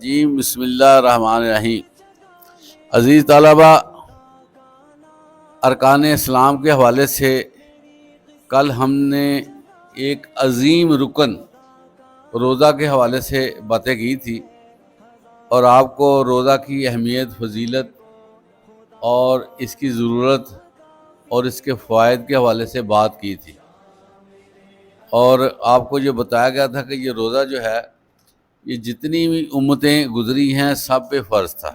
الرجیم بسم اللہ الرحمن الرحیم۔ عزیز طلبہ، ارکان اسلام کے حوالے سے کل ہم نے ایک عظیم رکن روزہ کے حوالے سے باتیں کی تھی اور آپ کو روزہ کی اہمیت، فضیلت اور اس کی ضرورت اور اس کے فوائد کے حوالے سے بات کی تھی، اور آپ کو یہ بتایا گیا تھا کہ یہ روزہ جو ہے یہ جتنی بھی امتیں گزری ہیں سب پہ فرض تھا،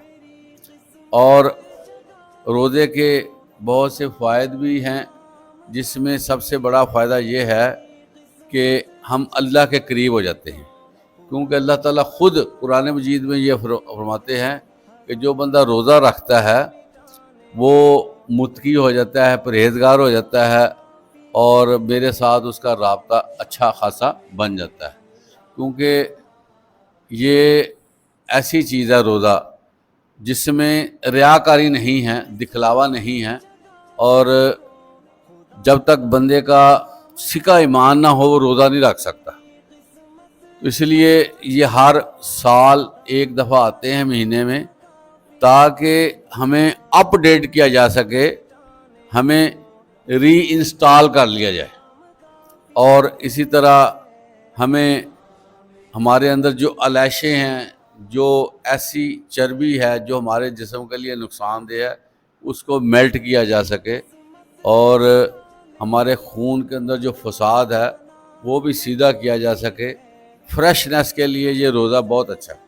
اور روزے کے بہت سے فوائد بھی ہیں، جس میں سب سے بڑا فائدہ یہ ہے کہ ہم اللہ کے قریب ہو جاتے ہیں، کیونکہ اللہ تعالیٰ خود قرآن مجید میں یہ فرماتے ہیں کہ جو بندہ روزہ رکھتا ہے وہ متقی ہو جاتا ہے، پرہیزگار ہو جاتا ہے، اور میرے ساتھ اس کا رابطہ اچھا خاصا بن جاتا ہے، کیونکہ یہ ایسی چیز ہے روزہ جس میں ریاکاری نہیں ہے، دکھلاوا نہیں ہے، اور جب تک بندے کا سکہ ایمان نہ ہو وہ روزہ نہیں رکھ سکتا۔ اس لیے یہ ہر سال ایک دفعہ آتے ہیں مہینے میں، تاکہ ہمیں اپ ڈیٹ کیا جا سکے، ہمیں ری انسٹال کر لیا جائے، اور اسی طرح ہمیں ہمارے اندر جو علائشیں ہیں، جو ایسی چربی ہے جو ہمارے جسم کے لیے نقصان دہ ہے، اس کو میلٹ کیا جا سکے، اور ہمارے خون کے اندر جو فساد ہے وہ بھی سیدھا کیا جا سکے۔ فریشنس کے لیے یہ روزہ بہت اچھا ہے۔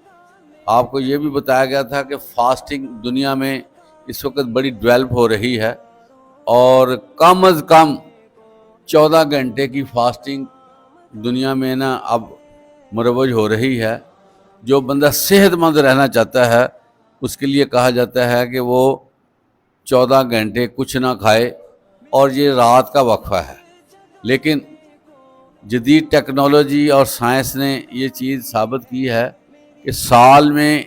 آپ کو یہ بھی بتایا گیا تھا کہ فاسٹنگ دنیا میں اس وقت بڑی ڈیولپ ہو رہی ہے، اور کم از کم 14 گھنٹے کی فاسٹنگ دنیا میں اب مروج ہو رہی ہے۔ جو بندہ صحت مند رہنا چاہتا ہے اس کے لیے کہا جاتا ہے کہ وہ 14 گھنٹے کچھ نہ کھائے، اور یہ رات کا وقفہ ہے، لیکن جدید ٹیکنالوجی اور سائنس نے یہ چیز ثابت کی ہے کہ سال میں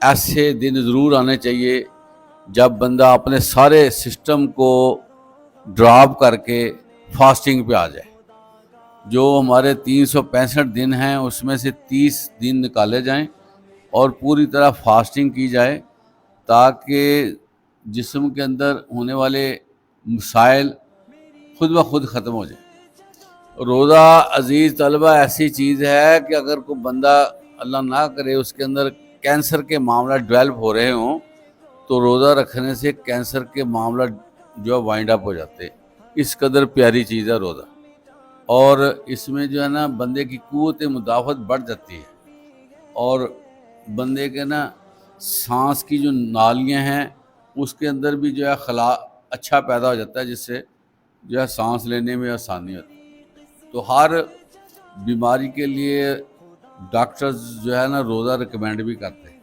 ایسے دن ضرور آنے چاہیے جب بندہ اپنے سارے سسٹم کو ڈراپ کر کے فاسٹنگ پہ آ جائے۔ جو ہمارے 365 دن ہیں اس میں سے 30 دن نکالے جائیں اور پوری طرح فاسٹنگ کی جائے، تاکہ جسم کے اندر ہونے والے مسائل خود بخود ختم ہو جائیں۔ روزہ عزیز طلبہ ایسی چیز ہے کہ اگر کوئی بندہ اللہ نہ کرے اس کے اندر کینسر کے معاملہ ڈیولپ ہو رہے ہوں تو روزہ رکھنے سے کینسر کے معاملہ جو وائنڈ اپ ہو جاتے، اس قدر پیاری چیز ہے روزہ، اور اس میں جو ہے نا بندے کی قوت مدافعت بڑھ جاتی ہے، اور بندے کے سانس کی جو نالیاں ہیں اس کے اندر بھی جو ہے خلا اچھا پیدا ہو جاتا ہے، جس سے جو ہے سانس لینے میں آسانی ہوتی ہے۔ تو ہر بیماری کے لیے ڈاکٹرز جو ہے روزہ ریکمینڈ بھی کرتے ہیں۔